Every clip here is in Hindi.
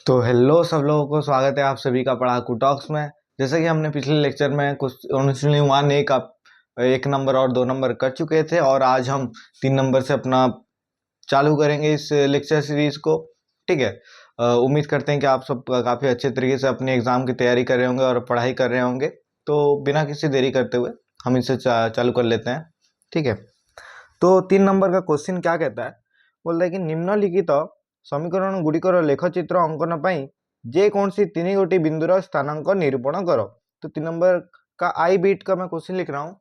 तो हेलो सब लोगों को, स्वागत है आप सभी का पढ़ाकू टॉक्स में। जैसे कि हमने पिछले लेक्चर में कुछ ओनली वन एक नंबर और 2 नंबर कर चुके थे, और आज हम 3 नंबर से अपना चालू करेंगे इस लेक्चर सीरीज को। ठीक है। उम्मीद करते हैं कि आप सब काफ़ी अच्छे तरीके से अपने एग्ज़ाम की तैयारी कर रहे होंगे और पढ़ाई कर रहे होंगे। तो बिना किसी देरी करते हुए हम इसे चालू कर लेते हैं। ठीक है। तो 3 नंबर का क्वेश्चन क्या कहता है, बोलता है कि निम्नलिखित समीकरण गुड़िकर लेखचित्र अंकन पाई जे कौन सी तीन गोटी बिंदुर स्थानांक निरूपण करो। तो 3 नंबर का आई बीट का मैं क्वेश्चन लिख रहा हूँ।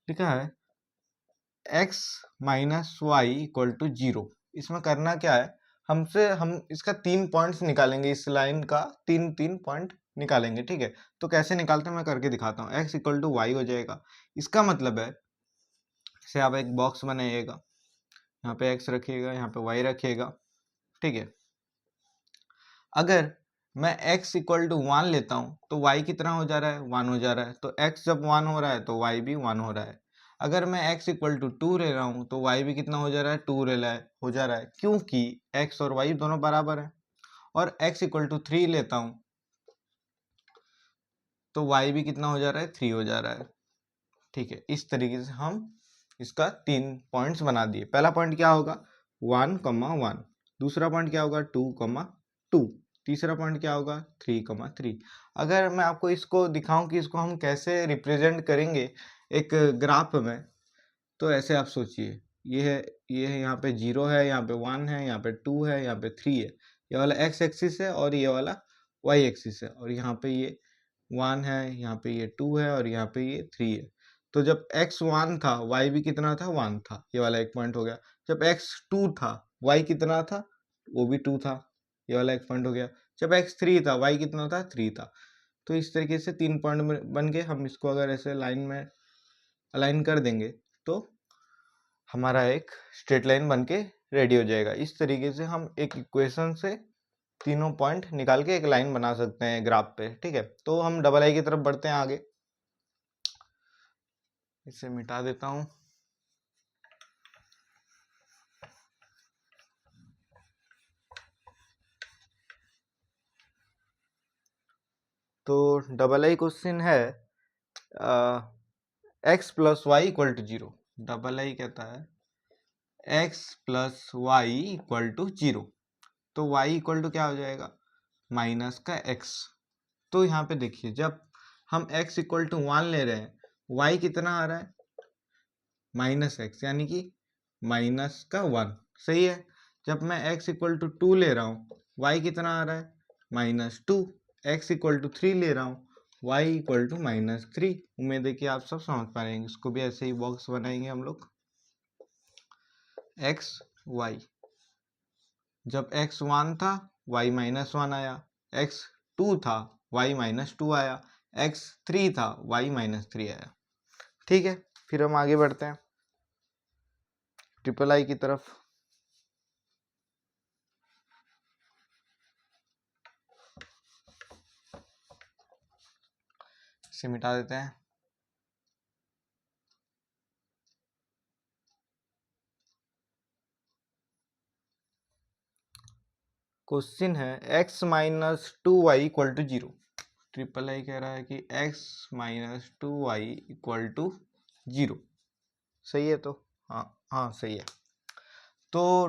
लिखा है x minus y equal to 0। इसमें करना क्या है, हम इसका 3 पॉइंट्स निकालेंगे। इस लाइन का तीन तीन पॉइंट निकालेंगे। ठीक है। तो कैसे निकालते हैं मैं करके दिखाता हूँ। x इक्वल टू वाई हो जाएगा। इसका मतलब है से आप एक बॉक्स बनाइएगा, यहाँ पे x रखिएगा, यहाँ पे y रखिएगा। ठीक है। अगर मैं x इक्वल टू 1 लेता हूँ तो y कितना हो जा रहा है, 1 हो जा रहा है। तो x जब 1 हो रहा है तो y भी 1 हो रहा है। अगर मैं x इक्वल टू 2 ले रहा हूँ तो y भी कितना हो जा रहा है, 2 हो जा रहा है, क्योंकि x और y दोनों बराबर है। और x इक्वल टू 3 लेता हूँ तो y भी कितना हो जा रहा है, 3 हो जा रहा है। ठीक है। इस तरीके से हम इसका 3 पॉइंट्स बना दिए। पहला पॉइंट क्या होगा, 1,1। दूसरा पॉइंट क्या होगा, 2,2। तीसरा पॉइंट क्या होगा, 3,3। अगर मैं आपको इसको दिखाऊं कि इसको हम कैसे रिप्रेजेंट करेंगे एक ग्राफ में, तो ऐसे आप सोचिए, ये है यहाँ पे 0 है, यहाँ पे 1 है, यहाँ पे 2 है, यहाँ पे 3 है। ये वाला x एक्सिस है और ये वाला y एक्सिस है, और यहाँ पे ये 1 है, यहाँ पे ये 2 है, और यहाँ पे ये 3 है। तो जब x 1 था y भी कितना था, 1 था। ये वाला एक पॉइंट हो गया। जब x 2 था y कितना था, वो भी 2 था। ये वाला एक पॉइंट हो गया। जब x 3 था y कितना था, 3 था। तो इस तरीके से 3 पॉइंट बन के हम इसको अगर ऐसे लाइन में अलाइन कर देंगे तो हमारा एक स्ट्रेट लाइन बन के रेडी हो जाएगा। इस तरीके से हम एक इक्वेशन से तीनों पॉइंट निकाल के एक लाइन बना सकते हैं ग्राफ पे। ठीक है। तो हम डबल आई की तरफ बढ़ते हैं आगे। इसे मिटा देता हूं। तो डबल आई क्वेश्चन है x plus y equal to 0। Double I कहता है x plus y equal to 0। तो y इक्वल टू क्या हो जाएगा, माइनस का x। तो यहाँ पे देखिए, जब हम x इक्वल टू 1 ले रहे हैं, y कितना आ रहा है, माइनस एक्स, यानी कि माइनस का 1। सही है। जब मैं x इक्वल टू 2 ले रहा हूँ, y कितना आ रहा है, -2। x इक्वल टू 3 ले रहा हूँ, y इक्वल टू -3। उम्मीद है कि आप सब समझ पाएंगे। इसको भी ऐसे ही बॉक्स बनाएंगे हम लोग। x y, जब x 1 था y -1 आया, x 2 था y -2 आया, x 3 था y -3 आया। ठीक है। फिर हम आगे बढ़ते हैं ट्रिपल आई की तरफ। इसे मिटा देते हैं। क्वेश्चन है x -2y equal to 0। Triple I कह रहा है कि x -2y इक्वल टू 0। सही है। तो हाँ हाँ सही है। तो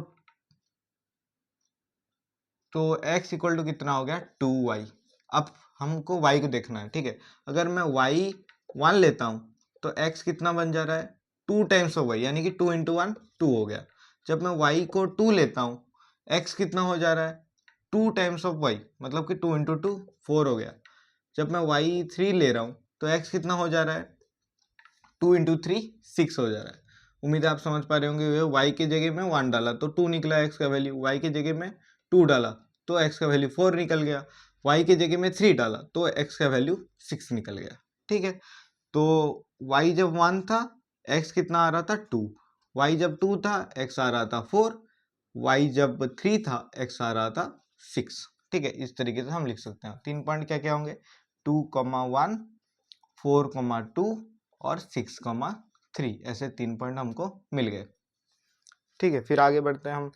तो x इक्वल टू कितना हो गया, 2y। अब हमको y को देखना है। ठीक है। अगर मैं y 1 लेता हूँ तो x कितना बन जा रहा है, 2 टाइम्स ऑफ y, यानी कि 2 इंटू 1 2 हो गया। जब मैं y को 2 लेता हूँ, x कितना हो जा रहा है, 2 टाइम्स ऑफ y, मतलब कि 2 इंटू 2 4 हो गया। जब मैं y 3 ले रहा हूँ तो x कितना हो जा रहा है, 2 इंटू 3 6 हो जा रहा है। उम्मीद है आप समझ पा रहे होंगे। y के जगह में 1 डाला तो 2 निकला x का वैल्यू, y के जगह में 2 डाला तो x का वैल्यू 4 निकल गया, y के जगह में 3 डाला तो x का वैल्यू 6 निकल गया। ठीक है। तो y जब 1 था x कितना आ रहा था, 2। y जब 2 था x आ रहा था 4। y जब 3 था x आ रहा था 6। ठीक है। इस तरीके से हम लिख सकते हैं। 3 पॉइंट क्या क्या होंगे, 2,1, 4,2 और 6,3। ऐसे 3 पॉइंट हमको मिल गए। ठीक है। फिर आगे बढ़ते हैं हम।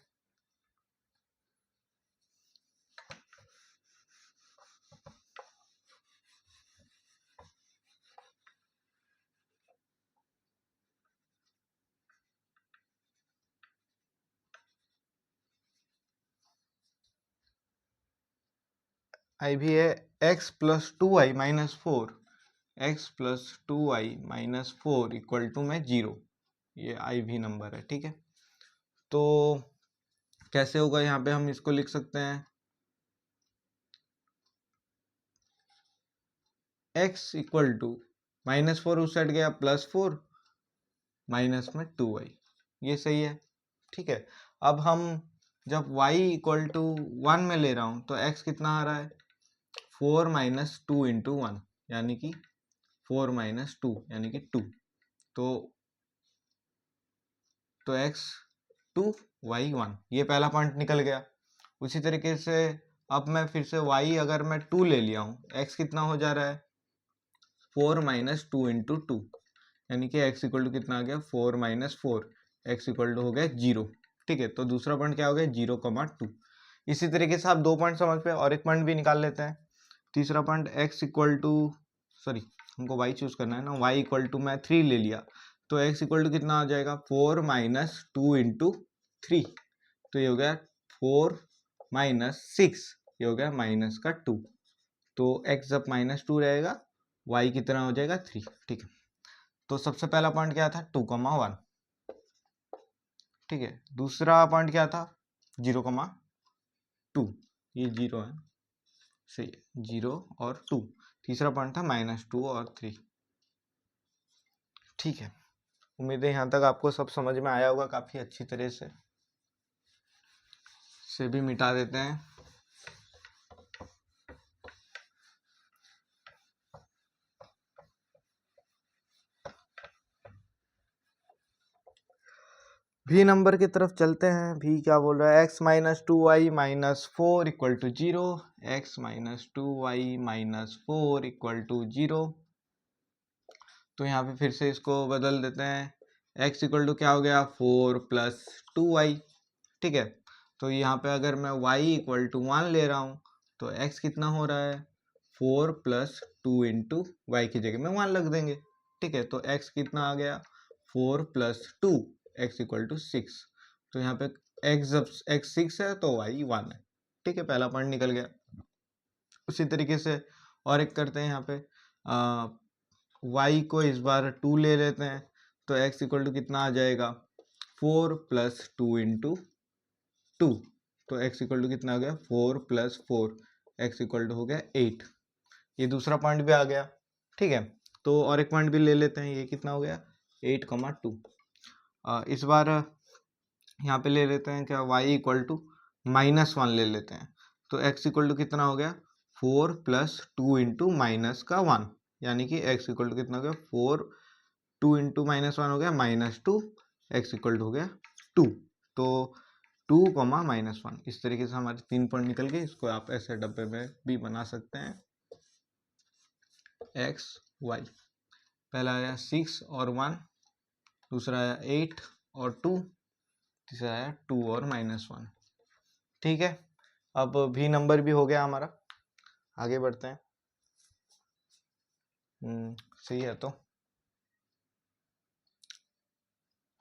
आई भी है x plus 2i-4, x plus 2i-4 equal to में 0, ये आई भी नंबर है। ठीक है, तो कैसे होगा, यहाँ पे हम इसको लिख सकते हैं x इक्वल टू -4 उस साइड गया, +4 माइनस में 2i, ये सही है। ठीक है, अब हम जब y इक्वल टू 1 में ले रहा हूँ तो x कितना आ रहा है, 4 माइनस 2 इंटू 1, यानी कि 4 माइनस 2 यानी कि 2, तो x 2 y 1, ये पहला पॉइंट निकल गया। उसी तरीके से अब मैं फिर से y अगर मैं 2 ले लिया हूँ, x कितना हो जा रहा है, 4 माइनस 2 इंटू 2, यानी कि x इक्वल टू कितना आ गया, 4 माइनस 4, x इक्वल टू हो गया 0। ठीक है, तो दूसरा पॉइंट क्या हो गया, 0,2। इसी तरीके से आप 2 पॉइंट समझ पे और एक पॉइंट भी निकाल लेते हैं। तीसरा point x equal to, sorry हमको y चूज करना है ना, y इक्वल टू मैं 3 ले लिया, तो x इक्वल टू कितना आ जाएगा, 4 माइनस 2 इंटू 3, तो ये हो गया 4 माइनस 6, ये हो गया माइनस का 2, तो x जब -2 रहेगा y कितना हो जाएगा 3। ठीक है, तो सबसे पहला पॉइंट क्या था, 2,1। ठीक है, दूसरा पॉइंट क्या था, 0,2, ये 0 है, सही है, 0 और 2। तीसरा पॉइंट था -2 और 3। ठीक है, उम्मीद है यहाँ तक आपको सब समझ में आया होगा काफ़ी अच्छी तरह से। इसे भी मिटा देते हैं। भी नंबर की तरफ चलते हैं। भी क्या बोल रहा है, x minus 2i-4 equal to 0, x minus 2i-4 equal to 0। तो यहाँ पे फिर से इसको बदल देते हैं, x इक्वल टू क्या हो गया, 4 प्लस 2i। ठीक है, तो यहाँ पे अगर मैं y इक्वल टू 1 ले रहा हूँ तो x कितना हो रहा है, 4 प्लस 2 इंटू वाई की जगह में 1 लग देंगे। ठीक है, तो x कितना आ गया, 4 प्लस 2, x इक्वल टू 6। तो यहाँ पे x जब x 6 है तो y 1 है। ठीक है, पहला पॉइंट निकल गया। उसी तरीके से और एक करते हैं, यहाँ पे y को इस बार 2 ले लेते हैं, तो x इक्वल टू कितना आ जाएगा, 4 प्लस 2 इंटू 2, तो x इक्वल टू कितना हो गया, 4 प्लस 4, x इक्वल टू हो गया 8। ये दूसरा पॉइंट भी आ गया। ठीक है, तो और एक पॉइंट भी ले लेते हैं, ये कितना हो गया, 8,2। इस बार यहाँ पे ले लेते हैं क्या, y इक्वल टू -1 ले लेते हैं, तो x इक्वल टू कितना हो गया, 4 प्लस 2 इंटू माइनस का 1, यानी कि x इक्वल टू कितना हो गया, 4 2 इंटू -1 हो गया -2, x इक्वल टू हो गया 2। तो 2, -1, इस तरीके से हमारे 3 पॉइंट निकल गए। इसको आप ऐसे डब्बे में भी बना सकते हैं, x y, पहला आया 6 और 1, दूसरा आया 8 और 2, तीसरा आया 2 और -1। ठीक है, अब भी नंबर भी हो गया हमारा, आगे बढ़ते हैं। सही है, तो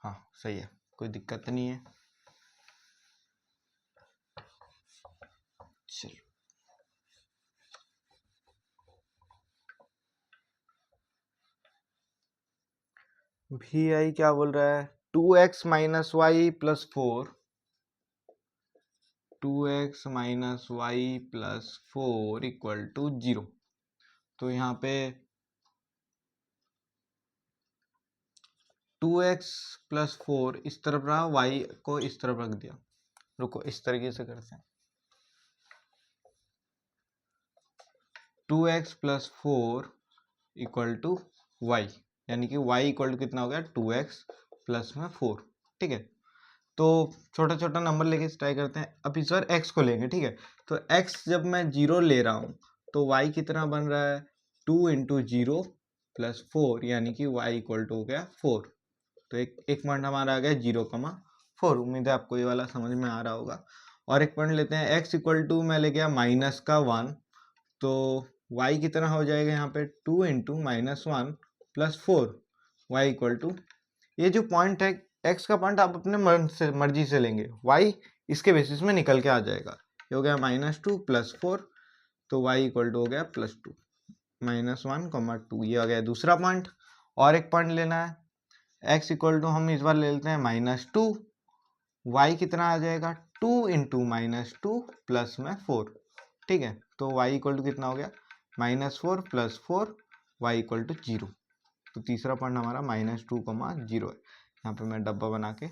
हाँ सही है, कोई दिक्कत नहीं है। चलो, भी आई क्या बोल रहा है, 2x minus y plus 4, 2x minus y plus 4 equal to 0। तो यहाँ पे 2x प्लस 4 इस तरफ रहा, y को इस तरफ रख दिया। रुको, इस तरीके से करते हैं, 2x plus 4 equal to Y, यानी कि y इक्वल टू कितना हो गया, 2x प्लस में 4। ठीक है, तो छोटा छोटा नंबर लेके ट्राई करते हैं। अब इस बार x को लेंगे। ठीक है, तो x जब मैं 0 ले रहा हूँ तो y कितना बन रहा है, 2 इंटू 0 प्लस 4, यानी कि y इक्वल टू हो गया 4। तो एक पॉइंट हमारा आ गया 0,4। उम्मीद है आपको ये वाला समझ में आ रहा होगा। और एक पॉइंट लेते हैं, x इक्वल टू मैं ले गया -1, तो y कितना हो जाएगा यहाँ पे, 2 into -1 plus 4, y equal to, ये जो पॉइंट है x का पॉइंट आप अपने मर्जी से लेंगे, y इसके बेसिस में निकल के आ जाएगा। ये हो गया -2 प्लस 4, तो y इक्वल टू हो गया +2, -1, 2, ये आ गया दूसरा पॉइंट। और एक पॉइंट लेना है, x इक्वल टू हम इस बार ले लेते हैं -2, y कितना आ जाएगा 2 इंटू -2 प्लस में 4, ठीक है। तो y इक्वल टू कितना हो गया -4 + 4, y इक्वल टू 0। तो तीसरा पॉइंट हमारा -2, 0 है। यहाँ पे मैं डब्बा बना के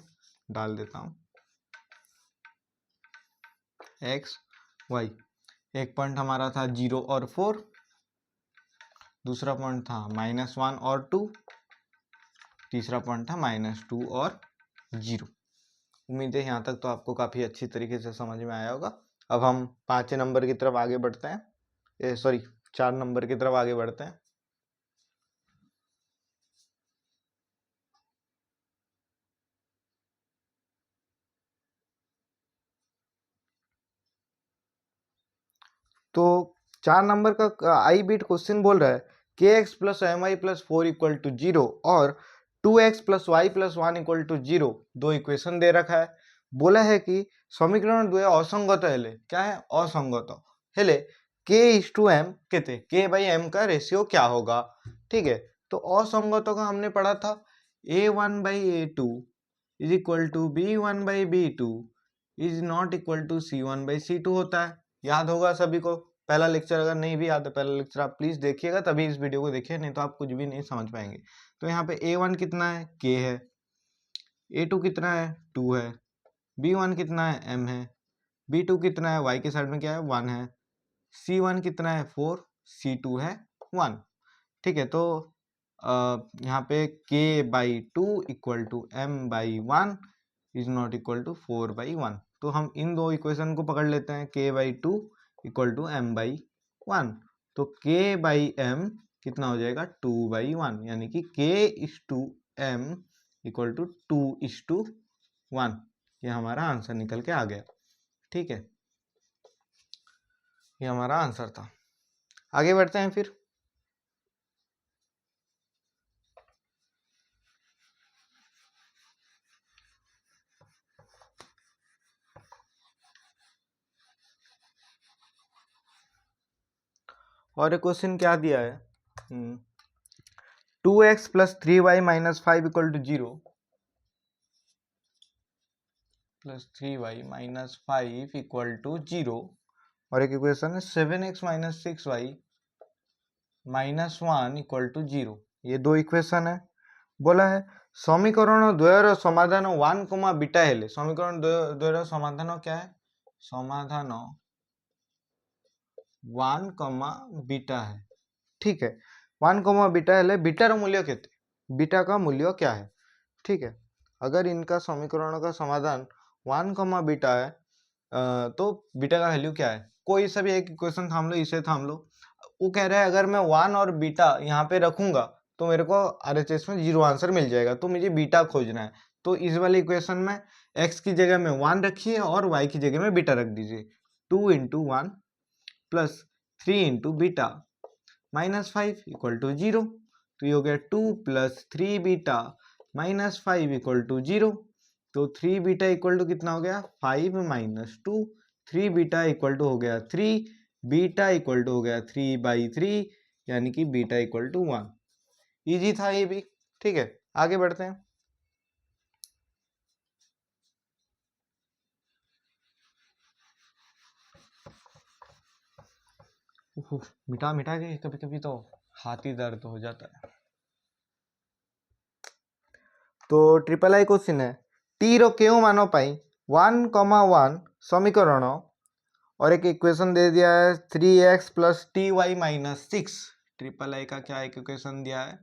डाल देता हूँ x y। एक पॉइंट हमारा था 0 और 4, दूसरा पॉइंट था -1 और 2, तीसरा पॉइंट था -2 और 0। उम्मीद है यहाँ तक तो आपको काफ़ी अच्छी तरीके से समझ में आया होगा। अब हम 5 नंबर की तरफ आगे बढ़ते हैं, सॉरी 4 नंबर की तरफ आगे बढ़ते हैं। तो 4 नंबर का आई बीट क्वेश्चन बोल रहा है kx + my + 4 = 0 और 2x + y + 1 = 0 दो इक्वेशन दे रखा है। बोला है कि समीकरण द्वय असंगत हेले, क्या है असंगत हेले k/m केते k/m का रेशियो क्या होगा, ठीक है। तो असंगतों का हमने पढ़ा था a1/a2 = b1/b2 is not equal to c1/c2 होता है। याद होगा सभी को, पहला लेक्चर अगर नहीं भी याद है पहला लेक्चर आप प्लीज देखिएगा, तभी इस वीडियो को देखिए, नहीं तो आप कुछ भी नहीं समझ पाएंगे। तो यहाँ पे a1 कितना है k है, a2 कितना है 2 है, b1 कितना है m है, b2 कितना है y के साइड में क्या है 1 है, c1 कितना है 4, c2 है 1, ठीक है। तो यहाँ पे k/2 = m/1 is not equal to 4/1। तो हम इन दो इक्वेशन को पकड़ लेते हैं, k/2 = m/1। तो k/m कितना हो जाएगा 2/1, यानी कि k/m = 2/1। ये हमारा आंसर निकल के आ गया, ठीक है। ये हमारा आंसर था। आगे बढ़ते हैं फिर। और एक क्वेश्चन क्या दिया है, 2x + 3y - 5 = 0 + 3y - 5 = 0। और एक इक्वेशन है 7x - 6y - 1 = 0। ये दो इक्वेशन है। बोला है समीकरण द्वयर समाधान 1, बीटा हेले, समीकरण द्वयर समाधान क्या है, समाधान 1, बीटा है, ठीक है। 1, बीटा हेले बीटार मूल्य केते, बीटा का मूल्य क्या है, ठीक है। अगर इनका समीकरण का समाधान 1, बीटा है तो बीटा का वैल्यू क्या है, कोई सा भी एक इक्वेशन थाम लो, इसे थाम लो। वो कह रहा है अगर मैं 1 और बीटा यहाँ पे रखूंगा तो मेरे को RHS में 0 आंसर मिल जाएगा, तो मुझे बीटा खोजना है। तो इस वाले इक्वेशन में x की जगह में 1 रखिए और y की जगह में बीटा रख दीजिए। 2 × 1 + 3 × बीटा -5 = 0। तो ये हो गया 2 + 3 बीटा -5 = 0। तो 3 बीटा इक्वल टू कितना हो गया 5 - 2, 3 बीटा इक्वल टू हो गया 3, बीटा इक्वल टू हो गया 3/3, यानी कि बीटा इक्वल टू 1। इजी था ये भी, ठीक है। आगे बढ़ते हैं। मिटा मिटा के कभी कभी तो हाथ ही दर्द हो जाता है। तो ट्रिपल आई क्वेश्चन है टी रो क्यों मानो पाई 1, 1 समीकरण और एक इक्वेशन दे दिया है 3x + ty - 6। ट्रिपल आई का क्या एक इक्वेशन दिया है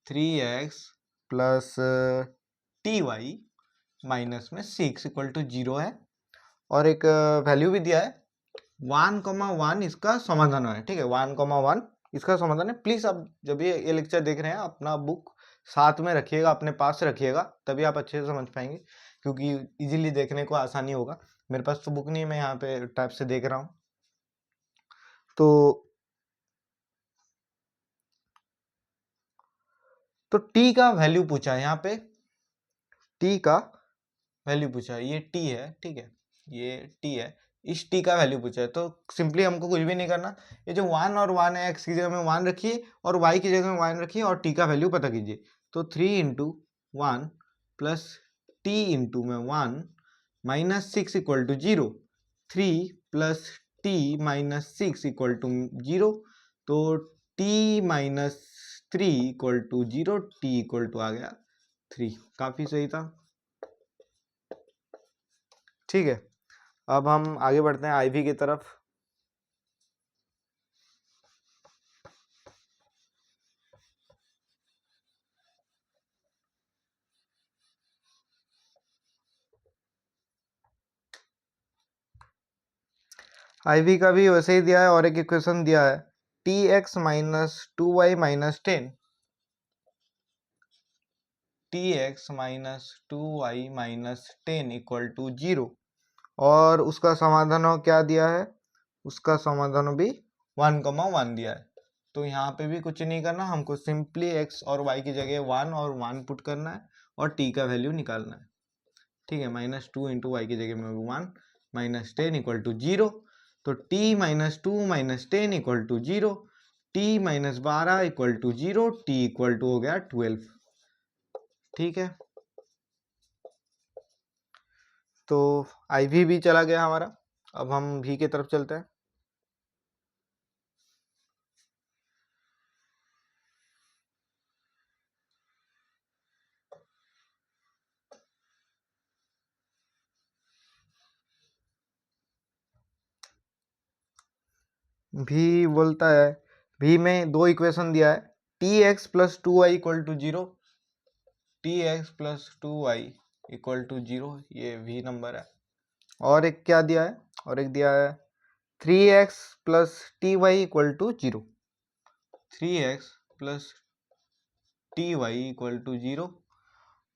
3x + ty - 6 = 0 है। और एक वैल्यू भी दिया है 1, 1 इसका समाधान है, ठीक है। 1, 1 इसका समाधान है। प्लीज आप जब ये लेक्चर देख रहे हैं अपना बुक साथ में रखिएगा, अपने पास रखिएगा, तभी आप अच्छे से समझ पाएंगे, क्योंकि इजीली देखने को आसानी होगा। मेरे पास तो बुक नहीं है, मैं यहाँ पे टाइप से देख रहा हूँ। तो t का वैल्यू पूछा है, यहाँ पे t का वैल्यू पूछा है, ये t है, ठीक है, ये t है। इस टी का वैल्यू पूछा है, तो सिंपली हमको कुछ भी नहीं करना, ये जो 1 और 1 है, एक्स की जगह में 1 रखिए और वाई की जगह में 1 रखिए और टी का वैल्यू पता कीजिए। तो 3 इंटू 1 प्लस टी इंटू में 1 minus 6 equal to 0, 3 plus T minus 6 equal to 0, तो T minus 3 equal to 0, T equal to आ गया 3। काफी सही था। ठीक है, अब हम आगे बढ़ते हैं आईवी की तरफ। आईवी का भी वैसे ही दिया है और एक इक्वेशन दिया है, t x minus 2y minus 10, t x minus 2y minus 10 equal to 0, और उसका समाधान क्या दिया है, उसका समाधान भी 1,1 दिया है। तो यहाँ पे भी कुछ नहीं करना, हमको सिंपली x और y की जगह 1 और 1 पुट करना है और t का वैल्यू निकालना है। ठीक है, माइनस 2 इंटू वाई की जगह में 1 माइनस 10 इक्वल टू 0, तो t minus 2 minus 10 equal to 0, t minus 12 equal to 0, t equal to हो गया 12। ठीक है, तो IV भी चला गया हमारा। अब हम V की तरफ चलते हैं। V बोलता है, V में दो इक्वेशन दिया है, t x plus 2y equal to 0, t x plus 2y equal to 0, ये V नंबर है। और एक क्या दिया है, और एक दिया है 3x plus t y equal to 0, 3x plus t y equal to 0।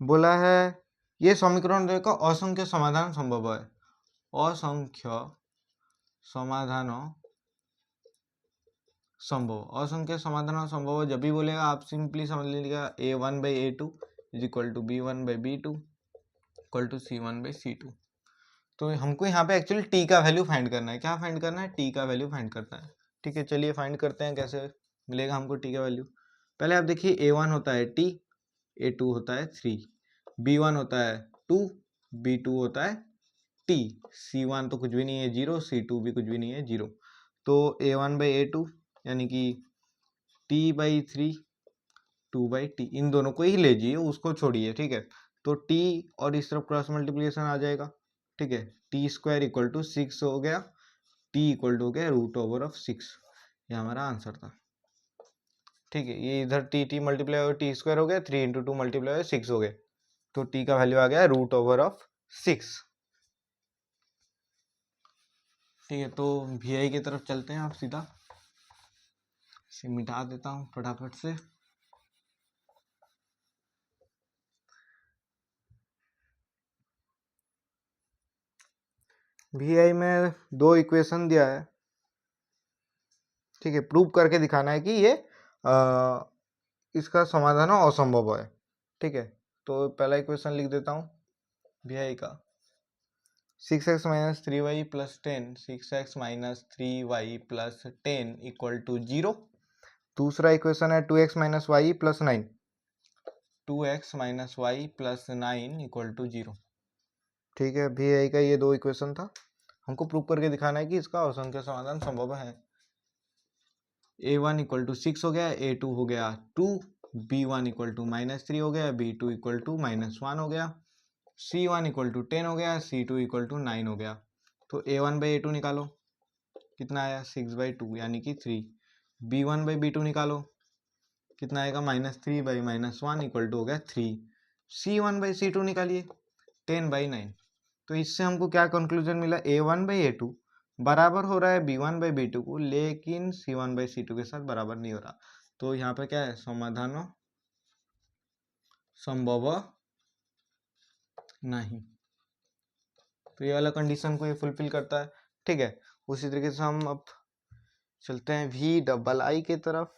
बोला है ये समीकरण का असंख्य समाधान संभव है, असंख्य समाधान संभव, असंख्य समाधान संभव है। जब भी बोलेगा आप सिंपली समझ लीजिएगा a1/a2 is equal to b1/b2 equal to c1/c2। तो हमको यहाँ पे एक्चुअली t का वैल्यू फाइंड करना है। क्या फाइंड करना है? t का वैल्यू फाइंड करना है। ठीक है, चलिए फाइंड करते हैं कैसे मिलेगा हमको t का वैल्यू। पहले आप देखिए a1 होता है t, a2 होता है 3, b1 होता है 2, b2 होता है t, c1 तो कुछ भी नहीं है 0, c2 भी कुछ भी नहीं है 0। तो a1/a2 यानी कि t/3 2/t, इन दोनों को ही ले जाइए, उसको छोड़िए। ठीक है, तो t और इस तरफ क्रॉस मल्टीप्लिकेशन आ जाएगा। ठीक है, टी स्क्वायर इक्वल टू 6 हो गया, t इक्वल टू हो गया √6। ये हमारा आंसर था। ठीक है, ये इधर टी मल्टीप्लाई हो टी स्क्वायर हो गया, 3 इंटू 2 मल्टीप्लाई हो 6 हो गए, तो t का वैल्यू आ गया √6। ठीक है, तो vi की तरफ चलते हैं। आप सीधा इसे मिटा देता हूँ फटाफट से। vi में दो इक्वेशन दिया है। ठीक है, प्रूव करके दिखाना है कि ये इसका समाधान असंभव है। ठीक है, तो पहला इक्वेशन लिख देता हूँ vi का, 6x minus 3y plus 10, 6x minus 3y plus 10 equal to 0। दूसरा इक्वेशन है 2x minus y plus 9, 2x minus y plus 9 equal to 0। ठीक है, vi का ये दो इक्वेशन था, हमको प्रूव करके दिखाना है कि इसका असंख्य समाधान संभव है। a1 इक्वल टू 6 हो गया, a2 हो गया 2, b1 इक्वल टू -3 हो गया, b2 इक्वल टू -1 हो गया, c1 इक्वल टू 10 हो गया, c2 इक्वल टू 9 हो गया। तो a1/a2 निकालो, कितना आया 6/2 यानी कि 3। b1/b2 निकालो, कितना आएगा -3/-1 इक्वल टू हो गया 3। c1/c2 निकालिए 10/9। तो इससे हमको क्या कंक्लूजन मिला, a1/a2 बराबर हो रहा है b1/b2 को, लेकिन c1/c2 के साथ बराबर नहीं हो रहा। तो यहाँ पे क्या है, समाधान संभव नहीं। तो ये वाला कंडीशन को ये फुलफिल करता है। ठीक है, उसी तरीके से हम अब चलते हैं VII की तरफ।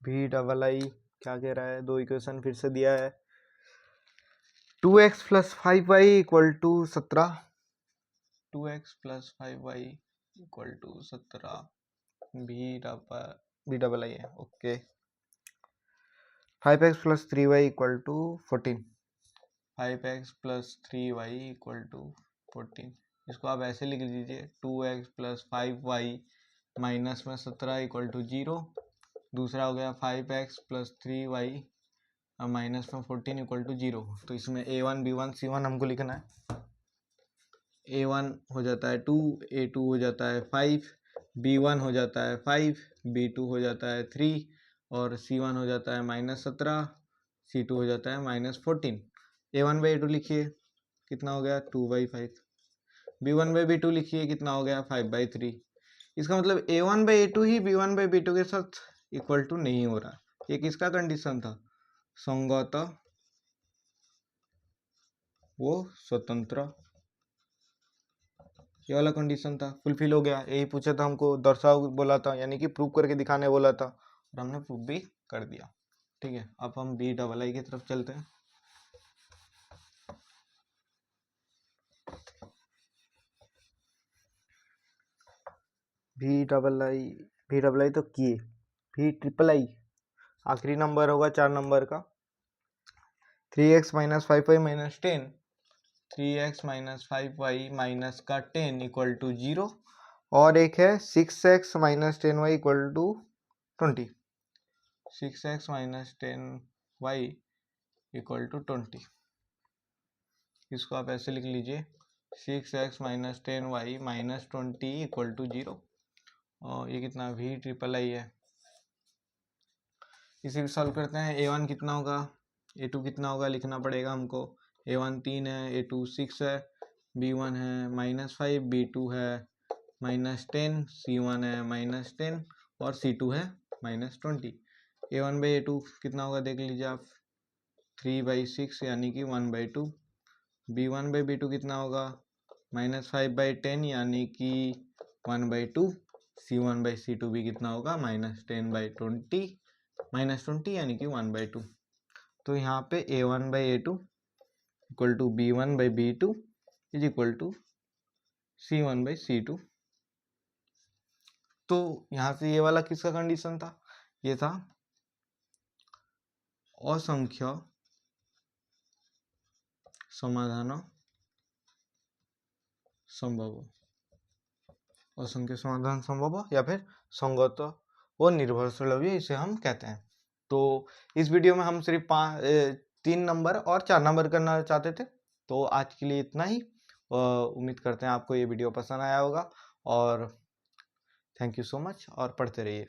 भी डबल आई क्या कह रहा है, दो इक्वेशन फिर से दिया है। 2x plus 5y equal to 17, 2x plus 5y equal to 17 भी डबल आई है, okay. 5x plus 3y equal to 14, 5x plus 3y equal to 14। इसको आप ऐसे लिख लीजिए 2x प्लस 5y माइनस में 17 इक्वल टू 0। दूसरा हो गया 5x प्लस 3y माइनस में 14 इक्वल टू 0। तो इसमें a1 b1 c1 हमको लिखना है। a1 हो जाता है 2, a2 हो जाता है 5, b1 हो जाता है 5, b2 हो जाता है 3 और c1 हो जाता है -17, c2 हो जाता है -14। a1 बाई a2 लिखिए कितना हो गया 2/5, b1 बाई b2 लिखिए कितना हो गया 5/3। इसका मतलब a1 by a2 he b1 by b2 के साथ इक्वल टू नहीं हो रहा। ये किसका कंडीशन था, संगत वो स्वतंत्र, ये वाला कंडीशन था, फुलफिल हो गया। यही पूछा था हमको, दर्शाओ बोला था, यानी कि प्रूव करके दिखाने बोला था और हमने प्रूव भी कर दिया। ठीक है, अब हम बी डबल आई की तरफ चलते हैं। भी डबल आई तो किए, भी ट्रिपल आई आखिरी नंबर होगा 4 नंबर का। 3x minus 5y minus 10, 3x minus 5y minus का 10 इक्वल टू 0 और एक है 6x minus 10y equal to 20, 6x minus 10y equal to 20। इसको आप ऐसे लिख लीजिए 6x minus 10y minus 20 equal to 0 और ये कितना v ट्रिपल आई है। इसे भी सॉल्व करते हैं। a1 कितना होगा, a2 कितना होगा लिखना पड़ेगा हमको। a1 3 है, a2 6 है, b1 है -5, b2 है -10, c1 है -10 और c2 है -20। a1 बाई a2 कितना होगा देख लीजिए आप, 3/6 यानी कि 1/2। b1 बाई b2 कितना होगा, -5/10 यानी कि 1/2। c1 बाई c2 भी कितना होगा, -10/20, -20 यानी कि 1/2। तो यहाँ पे a1 by a2 equal to b1 by b2 is equal to c1 by c2। तो यहाँ से ये वाला किसका कंडीशन था, ये था असंख्य समाधान संभव, असंख्य समाधान संभव या फिर संगत व निर्भरशील भी इसे हम कहते हैं। तो इस वीडियो में हम सिर्फ 3 नंबर और 4 नंबर करना चाहते थे। तो आज के लिए इतना ही। उम्मीद करते हैं आपको ये वीडियो पसंद आया होगा और थैंक यू सो मच और पढ़ते रहिए।